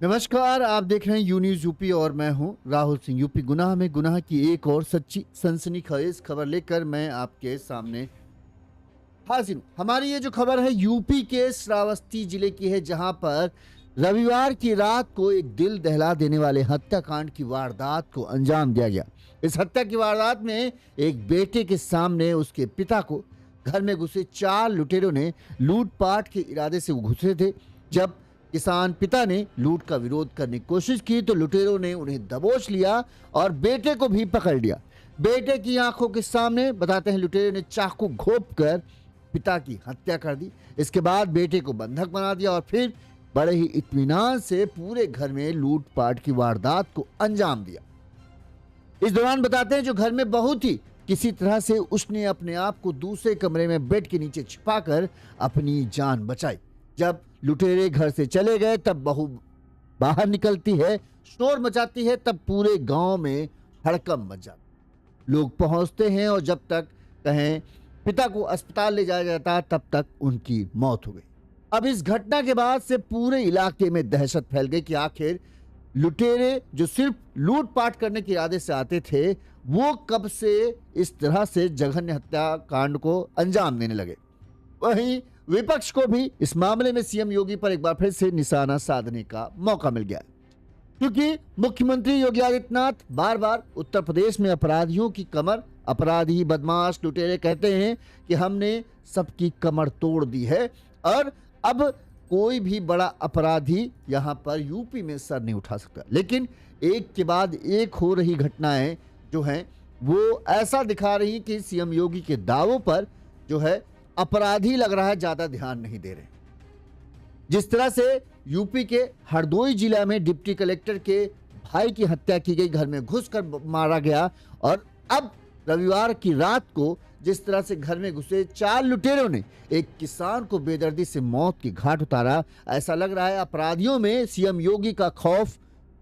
नमस्कार, आप देख रहे हैं यू न्यूज़ यूपी और मैं हूं राहुल सिंह। यूपी गुनाह में गुनाह की एक और सच्ची सनसनीखेज खबर लेकर मैं आपके सामने हाजिर हूं। हमारी ये जो खबर है यूपी के श्रावस्ती जिले की है, जहां पर रविवार की रात को एक दिल दहला देने वाले हत्याकांड की वारदात को अंजाम दिया गया। इस हत्या की वारदात में एक बेटे के सामने उसके पिता को घर में घुसे 4 लुटेरों ने लूटपाट के इरादे से घुसे थे। जब किसान पिता ने लूट का विरोध करने की कोशिश की तो लुटेरों ने उन्हें दबोच लिया और बेटे को भी पकड़ लिया। बेटे की आंखों के सामने बताते हैं लुटेरों ने चाकू घोंपकर पिता की हत्या कर दी। इसके बाद बेटे को बंधक बना दिया और फिर बड़े ही इत्मीनान से पूरे घर में लूटपाट की वारदात को अंजाम दिया। इस दौरान बताते हैं जो घर में बहू थी, किसी तरह से उसने अपने आप को दूसरे कमरे में बेड के नीचे छिपाकर अपनी जान बचाई। जब लुटेरे घर से चले गए तब बहू बाहर निकलती है, शोर मचाती है, तब पूरे गांव में हड़कंप मच जाता। लोग पहुंचते हैं और जब तक कहें पिता को अस्पताल ले जाया जाता तब तक उनकी मौत हो गई। अब इस घटना के बाद से पूरे इलाके में दहशत फैल गई कि आखिर लुटेरे जो सिर्फ लूटपाट करने के इरादे से आते थे, वो कब से इस तरह से जघन्य हत्याकांड को अंजाम देने लगे। वहीं विपक्ष को भी इस मामले में सीएम योगी पर एक बार फिर से निशाना साधने का मौका मिल गया है, क्योंकि मुख्यमंत्री योगी आदित्यनाथ बार बार उत्तर प्रदेश में अपराधियों की कमर, अपराधी बदमाश लुटेरे कहते हैं कि हमने सबकी कमर तोड़ दी है और अब कोई भी बड़ा अपराधी यहां पर यूपी में सर नहीं उठा सकता। लेकिन एक के बाद एक हो रही घटनाएं जो हैं वो ऐसा दिखा रही कि सीएम योगी के दावों पर जो है अपराधी लग रहा है ज्यादा ध्यान नहीं दे रहे। जिस तरह से यूपी के हरदोई जिला में डिप्टी कलेक्टर के भाई की हत्या की गई, घर में घुसकर मारा गया, और अब रविवार की रात को जिस तरह से घर में घुसे 4 लुटेरों ने एक किसान को बेदर्दी से मौत की घाट उतारा, ऐसा लग रहा है अपराधियों में सीएम योगी का खौफ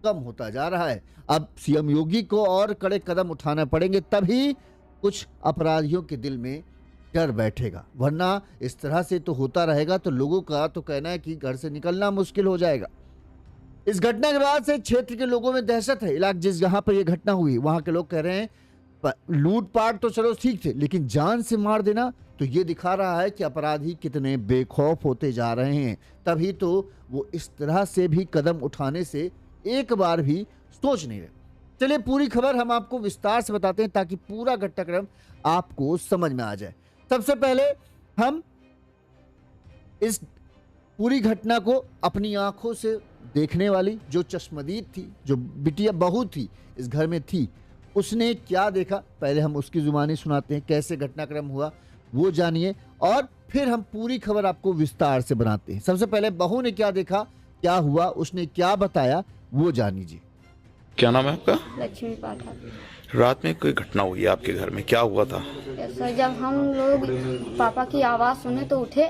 कम होता जा रहा है। अब सीएम योगी को और कड़े कदम उठाना पड़ेंगे, तभी कुछ अपराधियों के दिल में डर बैठेगा, वरना इस तरह से तो होता रहेगा तो लोगों का तो कहना है कि घर से निकलना मुश्किल हो जाएगा। इस घटना के बाद से क्षेत्र के लोगों में दहशत है। इलाके जिस जहां पर यह घटना हुई वहां के लोग कह रहे हैं लूटपाट तो चलो ठीक थे, लेकिन जान से मार देना तो ये दिखा रहा है कि अपराधी कितने बेखौफ होते जा रहे हैं। तभी तो वो इस तरह से भी कदम उठाने से एक बार भी सोच नहीं रहे। चलिए पूरी खबर हम आपको विस्तार से बताते हैं ताकि पूरा घटनाक्रम आपको समझ में आ जाए। सबसे पहले हम इस पूरी घटना को अपनी आंखों से देखने वाली जो चश्मदीद थी, जो बिटिया बहू थी इस घर में थी, उसने क्या देखा पहले हम उसकी जुबानी सुनाते हैं। कैसे घटनाक्रम हुआ वो जानिए और फिर हम पूरी खबर आपको विस्तार से बनाते हैं। सबसे पहले बहू ने क्या देखा, क्या हुआ, उसने क्या बताया, वो जानिए। क्या नाम है आपका? लक्ष्मी पाठक। रात में कोई घटना हुई है आपके घर में, क्या हुआ था? सर जब हम लोग पापा की आवाज़ सुने तो उठे,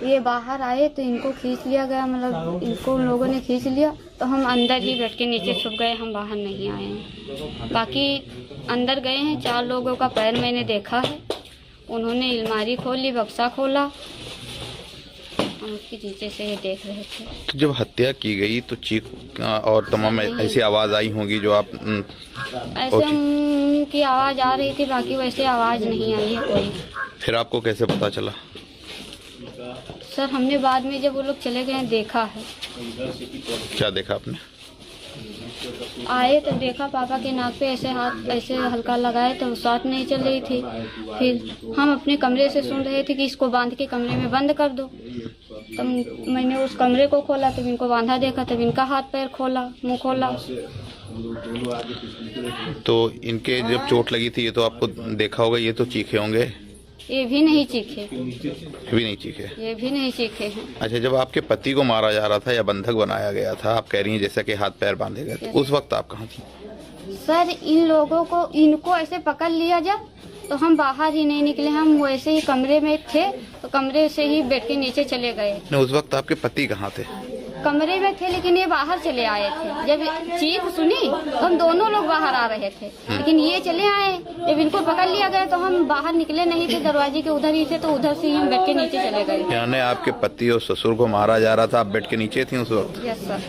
ये बाहर आए तो इनको खींच लिया गया, मतलब इनको उन लोगों ने खींच लिया तो हम अंदर ही बेड के नीचे छुप गए, हम बाहर नहीं आए हैं। बाकी अंदर गए हैं, 4 लोगों का पैर मैंने देखा है। उन्होंने अलमारी खोली, बक्सा खोला, हम उसके नीचे से ये देख रहे थे। तो जब हत्या की गई तो चीख और तमाम ऐसी आवाज़ आई होगी जो आप ऐसे उनकी आवाज़ आ रही थी, बाकी वैसे आवाज़ नहीं आई है कोई। फिर आपको कैसे पता चला? सर हमने बाद में जब वो लोग चले गए देखा है। क्या देखा आपने? आए तो देखा पापा के नाक पे ऐसे हाथ ऐसे हल्का लगाए तो सांस नहीं चल रही थी। फिर हम अपने कमरे से सुन रहे थे कि इसको बांध के कमरे में बंद कर दो। तब मैंने उस कमरे को खोला, तब इनको बांधा देखा, तब इनका हाथ पैर खोला, मुंह खोला। तो इनके जब चोट लगी थी ये तो आपको देखा होगा, ये तो चीखे होंगे? ये भी नहीं चीखे। ये भी नहीं चीखे? ये भी नहीं चीखे हैं। अच्छा, जब आपके पति को मारा जा रहा था या बंधक बनाया गया था, आप कह रही हैं जैसा कि हाथ पैर बांधे गए, तो उस वक्त आप कहाँ थी? सर इन लोगों को इनको ऐसे पकड़ लिया जब, तो हम बाहर ही नहीं निकले, हम वैसे ही कमरे में थे, तो कमरे से ही बेड के नीचे चले गए। नहीं, उस वक्त आपके पति कहाँ थे? कमरे में थे, लेकिन ये बाहर चले आए थे। जब चीख सुनी तो हम दोनों लोग बाहर आ रहे थे, लेकिन ये चले आए। जब इनको पकड़ लिया गया तो हम बाहर निकले नहीं थे, दरवाजे के उधर ही थे, तो उधर से ही हम बेड के नीचे चले गए। यानी आपके पति और ससुर को मारा जा रहा था, आप बेड के नीचे थी उस वक्त? Yes sir.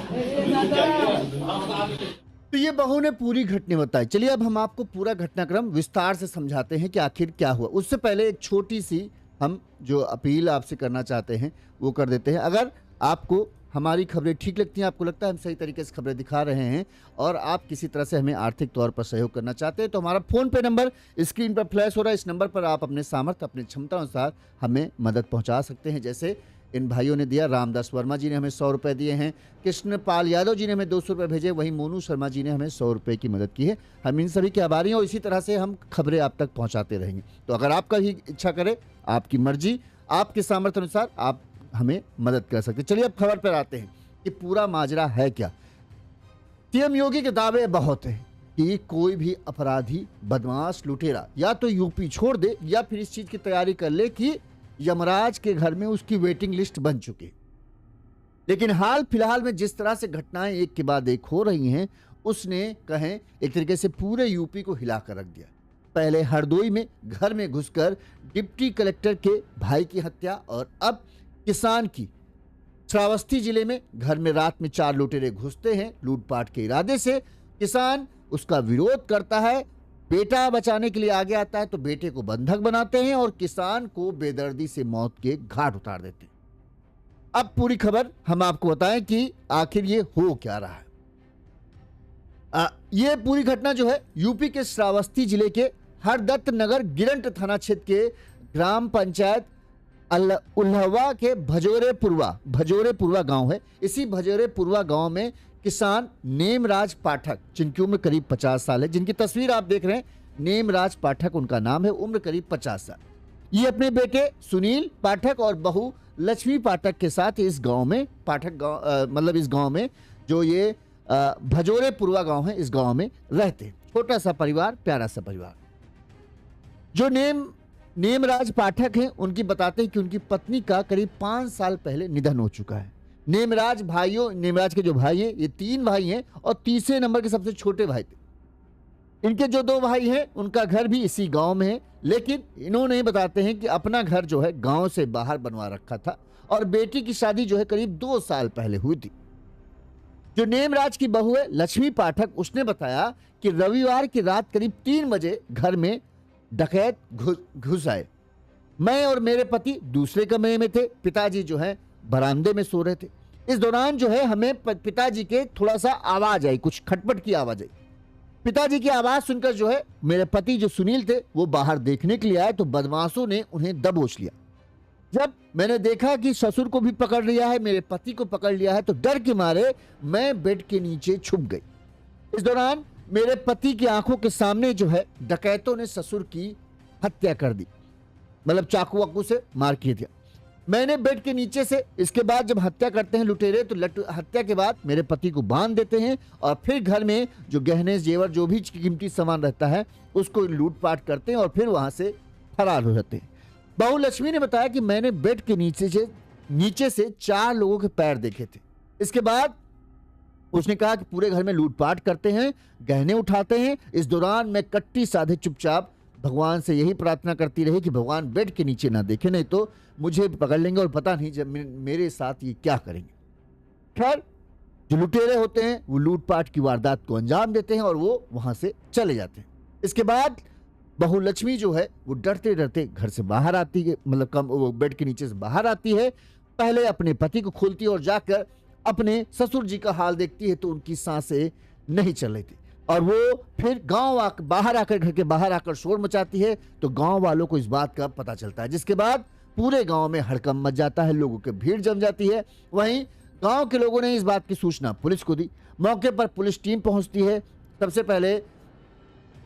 तो ये बहू ने पूरी घटना बताई। चलिए अब हम आपको पूरा घटनाक्रम विस्तार से समझाते हैं कि आखिर क्या हुआ। उससे पहले एक छोटी सी हम जो अपील आपसे करना चाहते हैं वो कर देते हैं। अगर आपको हमारी खबरें ठीक लगती हैं, आपको लगता है हम सही तरीके से खबरें दिखा रहे हैं और आप किसी तरह से हमें आर्थिक तौर पर सहयोग करना चाहते हैं, तो हमारा फ़ोन पे नंबर स्क्रीन पर फ्लैश हो रहा है। इस नंबर पर आप अपने सामर्थ्य, अपनी क्षमता अनुसार हमें मदद पहुंचा सकते हैं। जैसे इन भाइयों ने दिया, रामदास वर्मा जी ने हमें 100 रुपये दिए हैं, कृष्णपाल यादव जी ने हमें 200 रुपये भेजे, वहीं मोनू शर्मा जी ने हमें 100 रुपये की मदद की है। हम इन सभी के आभारी हैं और इसी तरह से हम खबरें आप तक पहुंचाते रहेंगे। तो अगर आपका भी इच्छा करे, आपकी मर्जी, आपके सामर्थ्य अनुसार आप हमें मदद कर सकते हैं। चलिए अब खबर पर आते हैं कि पूरा माजरा है क्या। सीएम योगी के दावे बहुत हैं कि कोई भी अपराधी, बदमाश, लुटेरा या तो यूपी छोड़ दे या फिर इस चीज की तैयारी कर ले कि यमराज के घर में उसकी वेटिंग लिस्ट बन चुकी। लेकिन हाल फिलहाल में जिस तरह से घटनाएं एक के बाद एक हो रही हैं, उसने कहें एक तरीके से पूरे यूपी को हिला कर रख दिया। पहले हरदोई में घर में घुसकर डिप्टी कलेक्टर के भाई की हत्या, और अब किसान की श्रावस्ती जिले में घर में रात में 4 लुटेरे घुसते हैं लूटपाट के इरादे से। किसान उसका विरोध करता है, बेटा बचाने के लिए आगे आता है तो बेटे को बंधक बनाते हैं और किसान को बेदर्दी से मौत के घाट उतार देते हैं। अब पूरी खबर हम आपको बताएं कि आखिर ये हो क्या रहा है। ये पूरी घटना जो है यूपी के श्रावस्ती जिले के हरदत्त नगर गिरंट थाना क्षेत्र के ग्राम पंचायत उल्हवा के भजोरे पुरवा गांव है। इसी भजोरे पुरवा गांव में किसान नेमराज पाठक, जिनकी उम्र करीब 50 साल है, जिनकी तस्वीर आप देख रहे हैं, नेमराज पाठक उनका नाम है, उम्र करीब 50 साल। ये अपने बेटे सुनील पाठक और बहू लक्ष्मी पाठक के साथ इस गांव में, मतलब इस गांव में जो ये भजोरे पुरवा गांव है, इस गांव में रहते हैं। छोटा सा परिवार, प्यारा सा परिवार। जो नेमराज पाठक हैं, उनकी बताते हैं कि उनकी पत्नी का करीब 5 साल पहले निधन हो चुका है। नेमराज के जो भाई हैं, ये 3 भाई हैं और तीसरे नंबर के सबसे छोटे भाई थे। इनके जो 2 भाई हैं, उनका घर भी इसी गांव में है, लेकिन इन्होंने बताते हैं कि अपना घर जो है गांव से बाहर बनवा रखा था और बेटी की शादी जो है करीब 2 साल पहले हुई थी। जो नेमराज की बहू है लक्ष्मी पाठक, उसने बताया कि रविवार की रात करीब 3 बजे घर में डकैत घुस आए। मैं और मेरे पति दूसरे कमरे में थे, पिताजी जो है बरामदे में सो रहे थे। इस दौरान जो है हमें पिताजी के थोड़ा सा आवाज आई, कुछ खटपट की आवाज आई। पिताजी की आवाज सुनकर जो है मेरे पति जो सुनील थे वो बाहर देखने के लिए आए तो बदमाशों ने उन्हें दबोच लिया। जब मैंने देखा कि ससुर को भी पकड़ लिया है, मेरे पति को पकड़ लिया है, तो डर के मारे मैं बेड के नीचे छुप गई। इस दौरान मेरे पति की आंखों के सामने जो है डकैतों ने ससुर की हत्या कर दी, मतलब चाकू वाकू से मार किया दिया। मैंने बेड के नीचे से, इसके बाद जब हत्या करते हैं लुटेरे तो हत्या के बाद मेरे पति को बांध देते हैं और फिर घर में जो गहने जेवर जो भी कीमती सामान रहता है उसको लूटपाट करते हैं और फिर वहां से फरार हो जाते हैं। बहू लक्ष्मी ने बताया कि मैंने बेड के नीचे से 4 लोगों के पैर देखे थे। इसके बाद उसने कहा कि पूरे घर में लूटपाट करते हैं, गहने उठाते हैं। इस दौरान मैं कट्टी साधे चुपचाप भगवान से यही प्रार्थना करती रही कि भगवान बेड के नीचे ना देखे, नहीं तो मुझे पकड़ लेंगे और पता नहीं जब मेरे साथ ये क्या करेंगे। खैर, जो लुटेरे होते हैं वो लूटपाट की वारदात को अंजाम देते हैं और वो वहां से चले जाते हैं। इसके बाद बहू लक्ष्मी जो है वो डरते डरते घर से बाहर आती है, मतलब वो बेड के नीचे से बाहर आती है। पहले अपने पति को खोलती है और जाकर अपने ससुर जी का हाल देखती है तो उनकी सांसें नहीं चल रही थी और वो फिर घर के बाहर आकर शोर मचाती है तो गांव वालों को इस बात का पता चलता है, जिसके बाद पूरे गांव में हड़कंप मच जाता है, लोगों की भीड़ जम जाती है। वहीं गांव के लोगों ने इस बात की सूचना पुलिस को दी। मौके पर पुलिस टीम पहुंचती है। सबसे पहले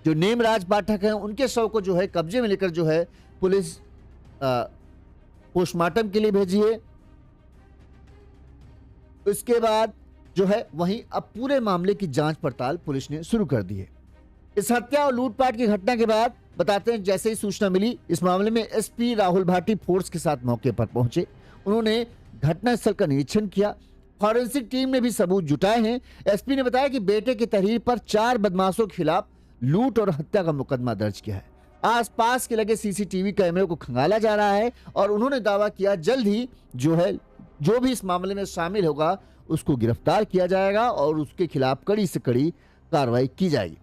जो नेमराज पाठक हैं उनके शव को जो है कब्जे में लेकर जो है पुलिस पोस्टमार्टम के लिए भेजी है। इसके बाद जो है वहीं अब पूरे मामले की जांच पड़ताल पुलिस ने शुरू कर दी है। इस हत्या और लूटपाट की घटना के बाद बताते हैं जैसे ही सूचना मिली इस मामले में एसपी राहुल भाटी फोर्स के साथ मौके पर पहुंचे। उन्होंने घटनास्थल का निरीक्षण किया। फॉरेंसिक टीम ने भी सबूत जुटाए हैं। एसपी ने बताया कि बेटे की तहरीर पर 4 बदमाशों के खिलाफ लूट और हत्या का मुकदमा दर्ज किया है। आसपास के लगे सीसीटीवी कैमरे को खंगाला जा रहा है और उन्होंने दावा किया जल्द ही जो भी इस मामले में शामिल होगा उसको गिरफ्तार किया जाएगा और उसके खिलाफ कड़ी से कड़ी कार्रवाई की जाएगी।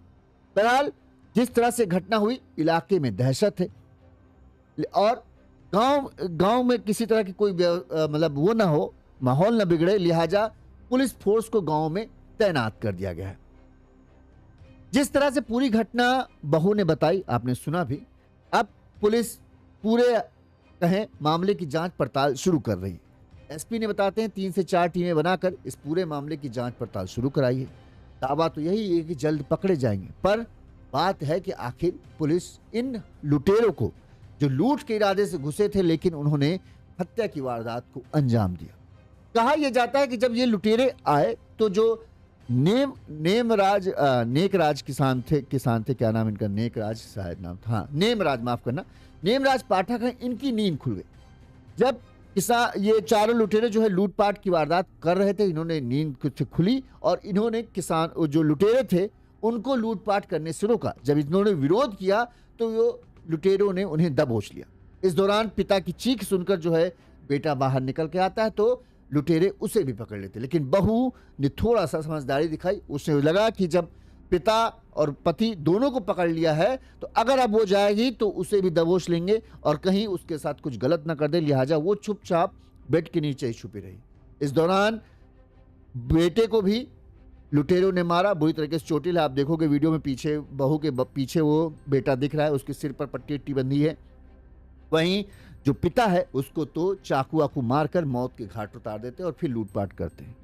बहरहाल जिस तरह से घटना हुई, इलाके में दहशत है और गांव में किसी तरह की कोई मतलब वो ना हो, माहौल न बिगड़े, लिहाजा पुलिस फोर्स को गांव में तैनात कर दिया गया है। जिस तरह से पूरी घटना बहू ने बताई, आपने सुना भी। अब पुलिस पूरे कहें मामले की जांच पड़ताल शुरू कर रही है। एसपी ने बताते हैं 3 से 4 टीमें बनाकर इस पूरे मामले की जांच पड़ताल शुरू कराई है। दावा तो यही है कि जल्द पकड़े जाएंगे, पर बात है कि आखिर पुलिस इन लुटेरों को जो लूट के इरादे से घुसे थे लेकिन उन्होंने हत्या की वारदात को अंजाम दिया। कहा यह जाता है कि जब ये लुटेरे आए तो जो नेकराज किसान थे, क्या नाम इनका, नेकराज शायद नाम था, हाँ नेमराज, माफ करना, नेमराज पाठक है, इनकी नींद खुल गई। जब ये चारों लुटेरे जो है लूटपाट की वारदात कर रहे थे, इन्होंने नींद खुली और इन्होंने जो लुटेरे थे उनको लूटपाट करने से रोका। जब इन्होंने विरोध किया तो वो लुटेरों ने उन्हें दबोच लिया। इस दौरान पिता की चीख सुनकर जो है बेटा बाहर निकल के आता है तो लुटेरे उसे भी पकड़ लेते, लेकिन बहू ने थोड़ा सा समझदारी दिखाई। उसे लगा कि जब पिता और पति दोनों को पकड़ लिया है तो अगर अब वो जाएगी तो उसे भी दबोच लेंगे और कहीं उसके साथ कुछ गलत ना कर दे, लिहाजा वो चुपचाप बेड के नीचे ही छुपी रही। इस दौरान बेटे को भी लुटेरों ने मारा, बुरी तरीके से चोटिल है। आप देखोगे वीडियो में पीछे बहू के पीछे वो बेटा दिख रहा है, उसके सिर पर पट्टी बंधी है। वहीं जो पिता है उसको तो चाकू वाकू मारकर मौत के घाट उतार देते और फिर लूटपाट करते हैं।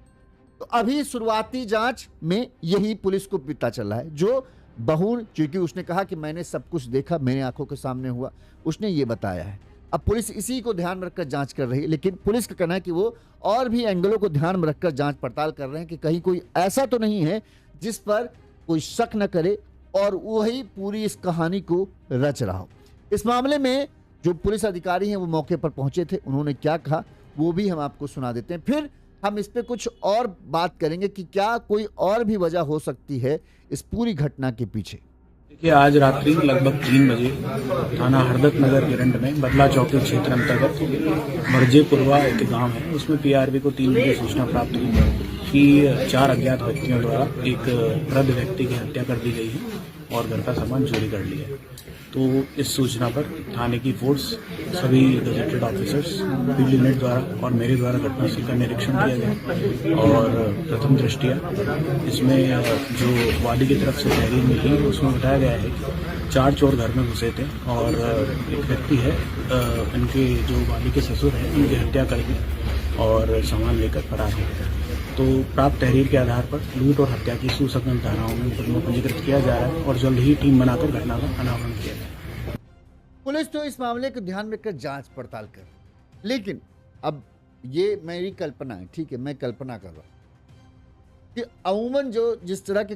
तो अभी शुरुआती जांच में यही पुलिस को पता चला है। जो बहू, क्योंकि उसने कहा कि मैंने सब कुछ देखा, मेरे आंखों के सामने हुआ, उसने ये बताया है। अब पुलिस इसी को ध्यान में रखकर जांच कर रही है, लेकिन पुलिस का कहना है कि वो और भी एंगलों को ध्यान में रखकर जांच पड़ताल कर रहे हैं कि कहीं कोई ऐसा तो नहीं है जिस पर कोई शक न करे और वही पूरी इस कहानी को रच रहा हो। इस मामले में जो पुलिस अधिकारी हैं वो मौके पर पहुंचे थे, उन्होंने क्या कहा वो भी हम आपको सुना देते हैं। फिर हम इस पे कुछ और बात करेंगे कि क्या कोई और भी वजह हो सकती है इस पूरी घटना के पीछे। देखिए, आज रात्रि लगभग 3 बजे थाना हरदत नगर गिरंड में बदला चौकी क्षेत्र अंतर्गत मर्जेपुरवा एक गांव है, उसमें पीआरबी को 3 बजे सूचना प्राप्त हुई कि 4 अज्ञात व्यक्तियों द्वारा एक वृद्ध व्यक्ति की हत्या कर दी गई है और घर का सामान चोरी कर लिया है। तो इस सूचना पर थाने की फोर्स, सभी गजेटेड ऑफिसर्स, फील्ड यूनिट द्वारा और मेरे द्वारा घटनास्थल का निरीक्षण किया गया और प्रथम दृष्टिया इसमें जो वादी की तरफ से तहरीर मिली उसमें बताया गया है कि 4 चोर घर में घुसे थे और एक व्यक्ति है, इनके जो वादी के ससुर हैं, उनकी हत्या करके और सामान लेकर फरार हो गए। तो प्राप्त तहरीर के आधार पर लूट और हत्या की सुसंगत धाराओं में मुकदमा पंजीकृत किया जा रहा है और जल्द ही टीम बनाकर घटना का अनावरण किया जाए। पुलिस तो इस मामले को ध्यान में रखकर जांच पड़ताल कर, लेकिन अब ये मेरी कल्पना है, ठीक है, मैं कल्पना कर रहा हूँ कि अमूमन जो जिस तरह के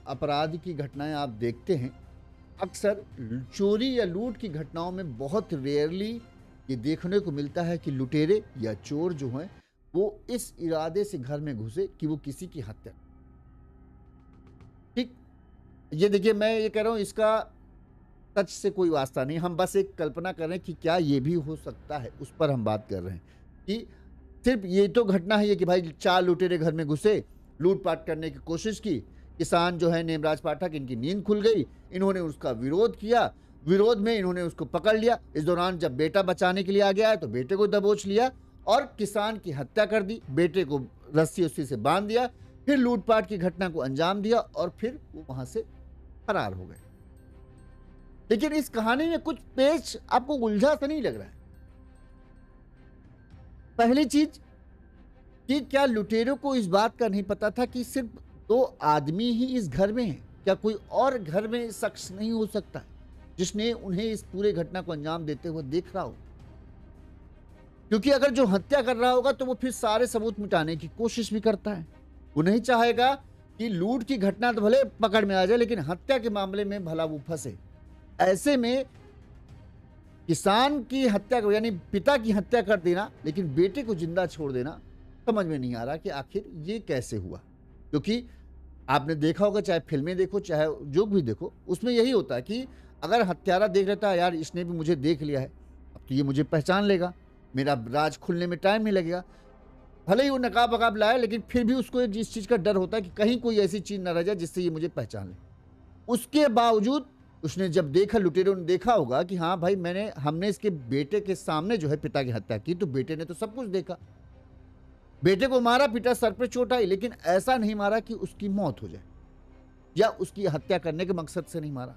अपराध की घटनाएं आप देखते हैं, अक्सर चोरी या लूट की घटनाओं में बहुत रेयरली ये देखने को मिलता है कि लुटेरे या चोर जो हैं वो इस इरादे से घर में घुसे कि वो किसी की हत्या। ठीक, ये देखिए, मैं ये कह रहा हूँ, इसका सच से कोई वास्ता नहीं, हम बस एक कल्पना कर रहे हैं कि क्या ये भी हो सकता है, उस पर हम बात कर रहे हैं कि सिर्फ ये तो घटना है कि भाई 4 लुटेरे घर में घुसे, लूटपाट करने की कोशिश की, किसान जो है नेमराज पाठक, इनकी नींद खुल गई, इन्होंने उसका विरोध किया, विरोध में इन्होंने उसको पकड़ लिया। इस दौरान जब बेटा बचाने के लिए आ गया है तो बेटे को दबोच लिया और किसान की हत्या कर दी, बेटे को रस्सी से बांध दिया, फिर लूटपाट की घटना को अंजाम दिया और फिर वो वहां से फरार हो गए। लेकिन इस कहानी में कुछ पेच आपको उलझा सा नहीं लग रहा है? पहली चीज कि क्या लुटेरों को इस बात का नहीं पता था कि सिर्फ 2 आदमी ही इस घर में हैं? क्या कोई और घर में शख्स नहीं हो सकता जिसने उन्हें इस पूरे घटना को अंजाम देते हुए देख रहा हो? क्योंकि अगर जो हत्या कर रहा होगा तो वो फिर सारे सबूत मिटाने की कोशिश भी करता है। वो नहीं चाहेगा कि लूट की घटना तो भले पकड़ में आ जाए, लेकिन हत्या के मामले में भला वो फंसे। ऐसे में किसान की हत्या यानी पिता की हत्या कर देना लेकिन बेटे को जिंदा छोड़ देना, समझ में नहीं आ रहा कि आखिर ये कैसे हुआ। क्योंकि आपने देखा होगा, चाहे फिल्में देखो चाहे जो भी देखो, उसमें यही होता है कि अगर हत्यारा देख लेता है यार इसने भी मुझे देख लिया है, अब तो ये मुझे पहचान लेगा, मेरा राज खुलने में टाइम नहीं लगेगा। भले ही वो नकाब वकाब लाए, लेकिन फिर भी उसको इस चीज़ का डर होता है कि कहीं कोई ऐसी चीज़ ना रह जाए जिससे ये मुझे पहचान ले। उसके बावजूद उसने जब देखा, लुटेरों ने देखा होगा कि हाँ भाई हमने इसके बेटे के सामने जो है पिता की हत्या की, तो बेटे ने तो सब कुछ देखा, बेटे को मारा पीटा, सर पे चोट आई, लेकिन ऐसा नहीं मारा कि उसकी मौत हो जाए या उसकी हत्या करने के मकसद से नहीं मारा।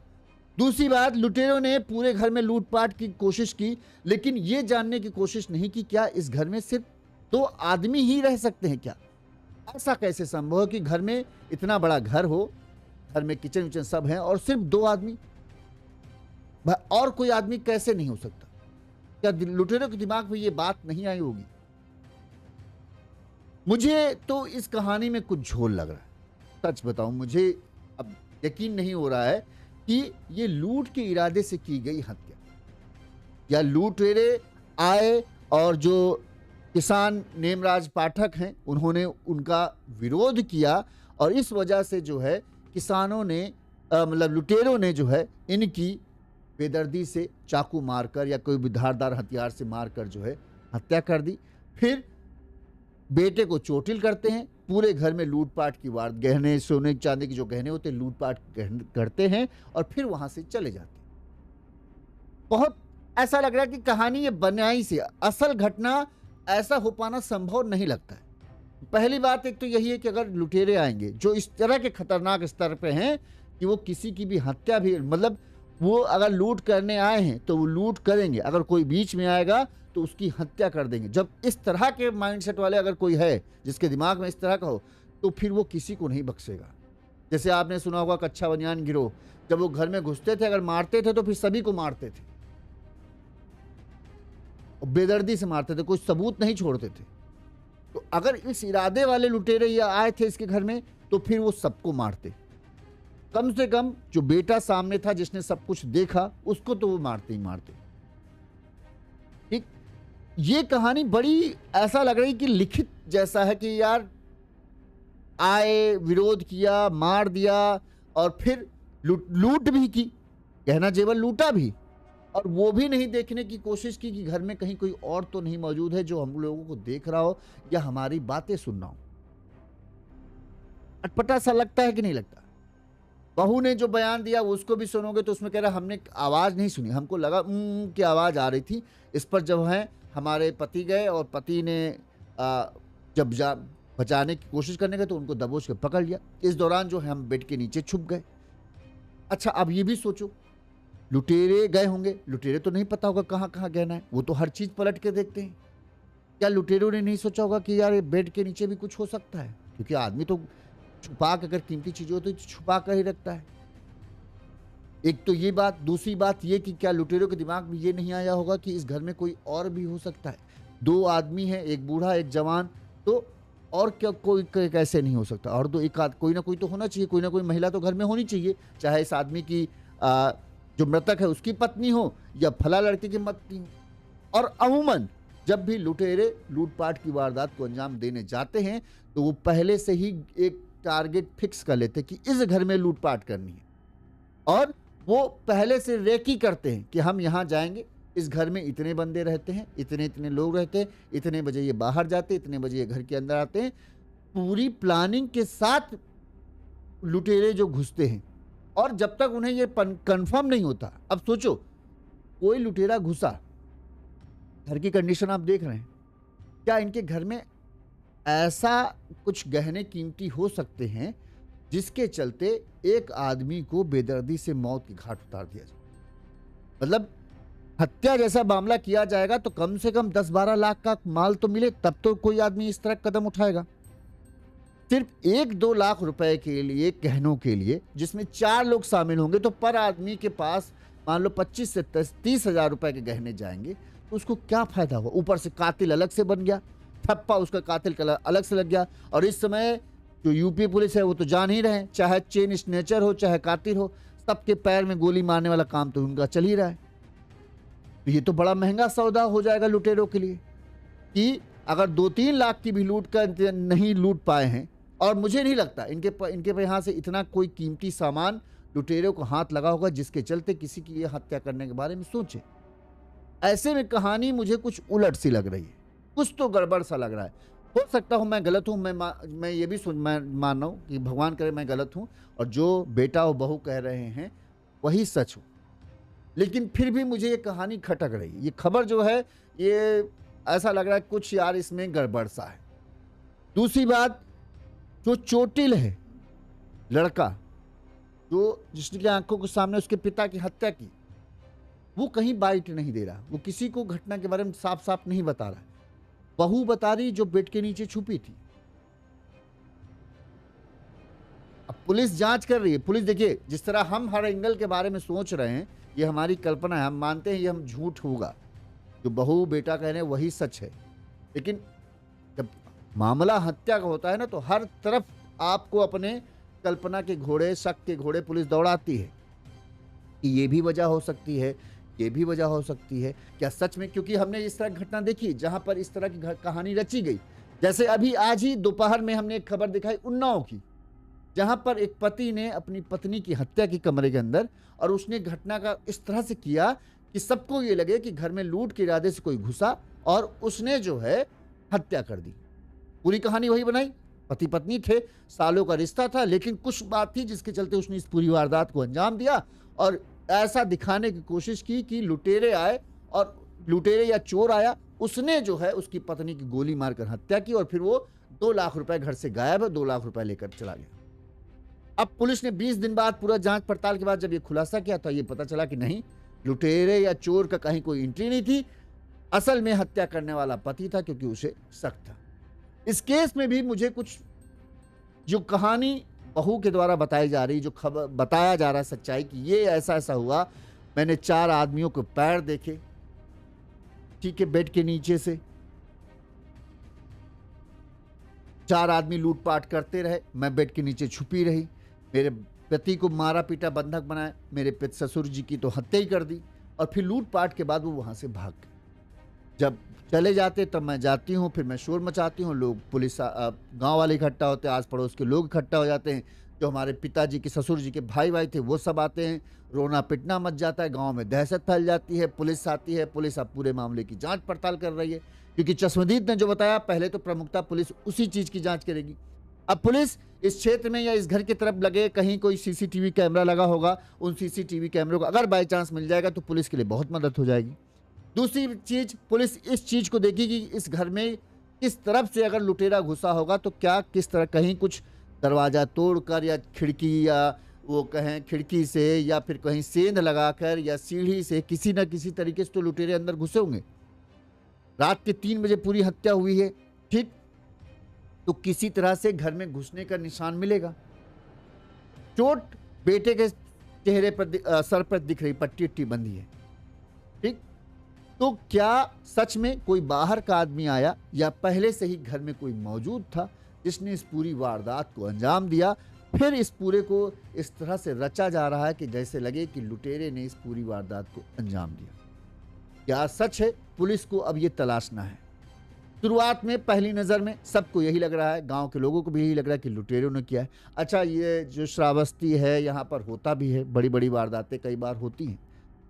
दूसरी बात, लुटेरों ने पूरे घर में लूटपाट की कोशिश की, लेकिन ये जानने की कोशिश नहीं की क्या इस घर में सिर्फ 2 आदमी ही रह सकते हैं क्या। ऐसा कैसे संभव है कि घर में इतना बड़ा घर हो, घर में किचन विचन सब है और सिर्फ 2 आदमी, और कोई आदमी कैसे नहीं हो सकता। क्या लुटेरों के दिमाग में ये बात नहीं आई होगी। मुझे तो इस कहानी में कुछ झोल लग रहा है, सच बताऊं मुझे अब यकीन नहीं हो रहा है कि ये लूट के इरादे से की गई हत्या, या लुटेरे आए और जो किसान नेमराज पाठक हैं उन्होंने उनका विरोध किया और इस वजह से जो है किसानों ने मतलब लुटेरों ने जो है इनकी बेदर्दी से चाकू मारकर या कोई भी धारदार हथियार से मारकर जो है हत्या कर दी। फिर बेटे को चोटिल करते हैं, पूरे घर में लूटपाट की वार, गहने सोने चांदी के जो गहने होते हैं लूटपाट करते हैं और फिर वहां से चले जाते हैं। बहुत ऐसा लग रहा है कि कहानी ये बनाई सी, असल घटना ऐसा हो पाना संभव नहीं लगता है। पहली बात एक तो यही है कि अगर लुटेरे आएंगे जो इस तरह के खतरनाक स्तर पे हैं कि वो किसी की भी हत्या भी, मतलब वो अगर लूट करने आए हैं तो वो लूट करेंगे, अगर कोई बीच में आएगा तो उसकी हत्या कर देंगे। जब इस तरह के माइंडसेट वाले अगर कोई है जिसके दिमाग में इस तरह का हो तो फिर वो किसी को नहीं बख्शेगा। जैसे आपने सुना होगा कच्चा बनियान गिरोह, जब वो घर में घुसते थे अगर मारते थे तो फिर सभी को मारते थे, बेदर्दी से मारते थे, कोई सबूत नहीं छोड़ते थे। तो अगर इस इरादे वाले लुटेरे ये आए थे इसके घर में तो फिर वो सबको मारते, कम से कम जो बेटा सामने था जिसने सब कुछ देखा उसको तो वो मारते ही मारते। ठीक, ये कहानी बड़ी ऐसा लग रही कि लिखित जैसा है कि यार आए, विरोध किया, मार दिया और फिर लूट भी की, गहना जेवर लूटा भी, और वो भी नहीं देखने की कोशिश की कि घर में कहीं कोई और तो नहीं मौजूद है जो हम लोगों को देख रहा हो या हमारी बातें सुन रहा हो। अटपटा सा लगता है कि नहीं लगता। बहू ने जो बयान दिया वो उसको भी सुनोगे तो उसमें कह रहा हमने आवाज़ नहीं सुनी, हमको लगा की आवाज़ आ रही थी। इस पर जब है हमारे पति गए और पति ने जब बचाने की कोशिश करने गए तो उनको दबोच के पकड़ लिया। इस दौरान जो है हम बेड के नीचे छुप गए। अच्छा, अब ये भी सोचो, लुटेरे गए होंगे, लुटेरे तो नहीं पता होगा कहाँ कहाँ गहना है, वो तो हर चीज़ पलट के देखते हैं। क्या लुटेरों ने नहीं सोचा होगा कि यार बेड के नीचे भी कुछ हो सकता है, क्योंकि आदमी तो छुपा कर, अगर कीमती चीज़ें होती तो छुपा कर ही रखता है। एक तो ये बात, दूसरी बात ये कि क्या लुटेरों के दिमाग में ये नहीं आया होगा कि इस घर में कोई और भी हो सकता है। 2 आदमी हैं, एक बूढ़ा एक जवान, तो और क्या कोई कैसे नहीं हो सकता। और तो एक कोई ना कोई तो होना चाहिए, कोई ना कोई महिला तो घर में होनी चाहिए, चाहे इस आदमी की जो मृतक है उसकी पत्नी हो या फला लड़के की पत्नी हो। और अमूमन जब भी लुटेरे लूटपाट की वारदात को अंजाम देने जाते हैं तो वो पहले से ही एक टारगेट फिक्स कर लेते हैं कि इस घर में लूटपाट करनी है, और वो पहले से रेकी करते हैं कि हम यहाँ जाएंगे, इस घर में इतने बंदे रहते हैं, इतने इतने लोग रहते हैं, इतने बजे ये बाहर जाते, इतने बजे ये घर के अंदर आते हैं। पूरी प्लानिंग के साथ लुटेरे जो घुसते हैं, और जब तक उन्हें ये कंफर्म नहीं होता। अब सोचो, कोई लुटेरा घुसा, घर की कंडीशन आप देख रहे हैं, क्या इनके घर में ऐसा कुछ गहने कीमती हो सकते हैं जिसके चलते एक आदमी को बेदर्दी से मौत की घाट उतार दिया जाए। मतलब हत्या जैसा मामला किया जाएगा तो कम से कम 10-12 लाख का माल तो मिले, तब तो कोई आदमी इस तरह कदम उठाएगा। सिर्फ 1-2 लाख रुपए के लिए, गहनों के लिए, जिसमें 4 लोग शामिल होंगे तो पर आदमी के पास मान लो 25 से 30 हजार रुपए के गहने जाएंगे, तो उसको क्या फायदा हुआ। ऊपर से कातिल अलग से बन गया, ठप्पा उसका कातिल का अलग से लग गया। और इस समय जो यूपी पुलिस है वो तो जान ही रहे, चाहे चेन स्नेचर हो चाहे कातिल हो, सबके पैर में गोली मारने वाला काम तो उनका चल ही रहा है। तो ये तो बड़ा महंगा सौदा हो जाएगा लुटेरों के लिए कि अगर 2-3 लाख की भी लूट का नहीं लूट पाए हैं, और मुझे नहीं लगता इनके यहाँ से इतना कोई कीमती सामान लुटेरों को हाथ लगा होगा जिसके चलते किसी की ये हत्या करने के बारे में सोचे। ऐसे में कहानी मुझे कुछ उलट सी लग रही है, कुछ तो गड़बड़ सा लग रहा है। हो सकता हूँ मैं गलत हूँ, मैं ये भी मैं मान रहा हूँ कि भगवान करे मैं गलत हूँ और जो बेटा और बहू कह रहे हैं वही सच हो, लेकिन फिर भी मुझे ये कहानी खटक रही है। ये खबर जो है ये ऐसा लग रहा है कुछ यार इसमें गड़बड़ सा है। दूसरी बात, जो चोटिल है लड़का, जो जिसके आंखों के सामने उसके पिता की हत्या की, वो कहीं बाइट नहीं दे रहा, वो किसी को घटना के बारे में साफ साफ नहीं बता रहा। बहू बता रही जो बेड के नीचे छुपी थी। अब पुलिस जांच कर रही है। पुलिस देखिए, जिस तरह हम हर एंगल के बारे में सोच रहे हैं ये हमारी कल्पना है, हम मानते हैं ये हम झूठ होगा, जो बहू बेटा कह रहे हैं वही सच है, लेकिन जब मामला हत्या का होता है ना तो हर तरफ आपको अपने कल्पना के घोड़े, शक के घोड़े पुलिस दौड़ाती है कि ये भी वजह हो सकती है, ये भी वजह हो सकती है। क्या सच में? क्योंकि हमने इस तरह घटना देखी जहां पर इस तरह की कहानी रची गई। जैसे अभी आज ही दोपहर में हमने एक खबर दिखाई उन्नाव की, जहां पर एक पति ने अपनी पत्नी की हत्या की कमरे के अंदर, और उसने घटना का इस तरह से किया कि सबको ये लगे कि घर में लूट के इरादे से कोई घुसा और उसने जो है हत्या कर दी। पूरी कहानी वही बनाई। पति पत्नी थे, सालों का रिश्ता था, लेकिन कुछ बात थी जिसके चलते उसने इस पूरी वारदात को अंजाम दिया और ऐसा दिखाने की कोशिश की कि लुटेरे आए, और लुटेरे या चोर आया, उसने जो है उसकी पत्नी की गोली मारकर हत्या की और फिर वो 2 लाख रुपए घर से गायब है, 2 लाख रुपए लेकर चला गया। अब पुलिस ने 20 दिन बाद पूरा जांच पड़ताल के बाद जब ये खुलासा किया तो ये पता चला कि नहीं, लुटेरे या चोर का कहीं कोई एंट्री नहीं थी, असल में हत्या करने वाला पति था, क्योंकि उसे शक था। इस केस में भी मुझे कुछ जो कहानी बहू के द्वारा बताई जा रही, जो खबर बताया जा रहा है सच्चाई कि ये ऐसा ऐसा हुआ, मैंने 4 आदमियों के पैर देखे, ठीक है, बेड के नीचे से 4 आदमी लूटपाट करते रहे, मैं बेड के नीचे छुपी रही, मेरे पति को मारा पीटा, बंधक बनाया, मेरे ससुर जी की तो हत्या ही कर दी, और फिर लूटपाट के बाद वो वहां से भाग गए। जब चले जाते तब मैं जाती हूँ, फिर मैं शोर मचाती हूँ, लोग पुलिस गांव वाले इकट्ठा होते हैं, आस पड़ोस के लोग इकट्ठा हो जाते हैं, जो हमारे पिताजी के ससुर जी के भाई थे वो सब आते हैं, रोना पिटना मच जाता है, गांव में दहशत फैल जाती है, पुलिस आती है। पुलिस अब पूरे मामले की जांच पड़ताल कर रही है, क्योंकि चश्मदीद ने जो बताया पहले तो प्रमुखता पुलिस उसी चीज़ की जाँच करेगी। अब पुलिस इस क्षेत्र में या इस घर की तरफ लगे कहीं कोई सीसीटीवी कैमरा लगा होगा, उन सीसीटीवी कैमरों को अगर बाई चांस मिल जाएगा तो पुलिस के लिए बहुत मदद हो जाएगी। दूसरी चीज, पुलिस इस चीज को देखेगी कि इस घर में किस तरफ से अगर लुटेरा घुसा होगा तो क्या किस तरह, कहीं कुछ दरवाजा तोड़कर या खिड़की, या वो कहें खिड़की से, या फिर कहीं सेंध लगाकर या सीढ़ी से, किसी न किसी तरीके से तो लुटेरे अंदर घुसे होंगे। रात के 3 बजे पूरी हत्या हुई है, ठीक, तो किसी तरह से घर में घुसने का निशान मिलेगा। चोट बेटे के चेहरे पर, सर पर दिख रही, पट्टी उट्टी बंधी है, ठीक, तो क्या सच में कोई बाहर का आदमी आया या पहले से ही घर में कोई मौजूद था जिसने इस पूरी वारदात को अंजाम दिया? फिर इस पूरे को इस तरह से रचा जा रहा है कि जैसे लगे कि लुटेरे ने इस पूरी वारदात को अंजाम दिया। क्या सच है? पुलिस को अब ये तलाशना है। शुरुआत में पहली नज़र में सबको यही लग रहा है, गांव के लोगों को भी यही लग रहा है कि लुटेरों ने किया है। अच्छा, ये जो श्रावस्ती है यहाँ पर होता भी है, बड़ी बड़ी वारदातें कई बार होती हैं,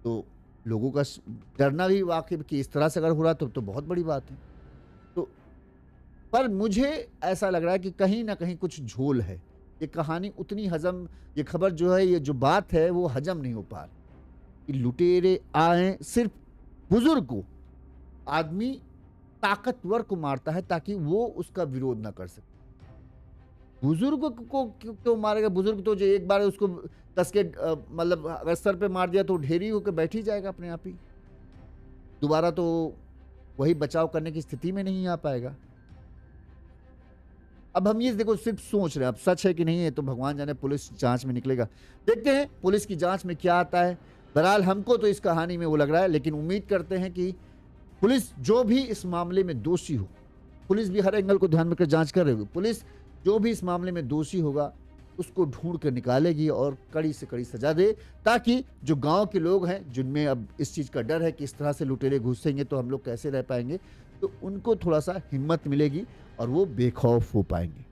तो लोगों का डरना भी वाकिफ कि इस तरह से अगर हो रहा तो बहुत बड़ी बात है। तो पर मुझे ऐसा लग रहा है कि कहीं ना कहीं कुछ झोल है। ये कहानी उतनी हजम, ये खबर जो है, ये जो बात है वो हजम नहीं हो पा रही कि लुटेरे आए, सिर्फ बुजुर्ग को, आदमी ताकतवर को मारता है ताकि वो उसका विरोध ना कर सके। बुजुर्ग को क्यों मारेगा? बुजुर्ग तो जो एक बार उसको कस के मतलब अगर सर पे मार दिया तो ढेरी होकर बैठ ही जाएगा अपने आप ही, दोबारा तो वही बचाव करने की स्थिति में नहीं आ पाएगा। अब हम ये देखो सिर्फ सोच रहे हैं, अब सच है कि नहीं है तो भगवान जाने, पुलिस जांच में निकलेगा। देखते हैं पुलिस की जांच में क्या आता है। बहरहाल हमको तो इस कहानी में वो लग रहा है, लेकिन उम्मीद करते हैं कि पुलिस जो भी इस मामले में दोषी हो, पुलिस भी हर एंगल को ध्यान में रखकर जांच कर रही होगी, पुलिस जो भी इस मामले में दोषी होगा उसको ढूंढ कर निकालेगी और कड़ी से कड़ी सजा दे, ताकि जो गांव के लोग हैं जिनमें अब इस चीज़ का डर है कि इस तरह से लुटेरे घुसेंगे तो हम लोग कैसे रह पाएंगे, तो उनको थोड़ा सा हिम्मत मिलेगी और वो बेखौफ हो पाएंगे।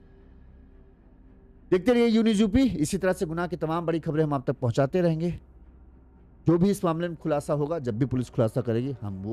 देखते रहिए यूनिज यूपी। इसी तरह से गुनाह की तमाम बड़ी खबरें हम आप तक पहुंचाते रहेंगे। जो भी इस मामले में खुलासा होगा, जब भी पुलिस खुलासा करेगी, हम वो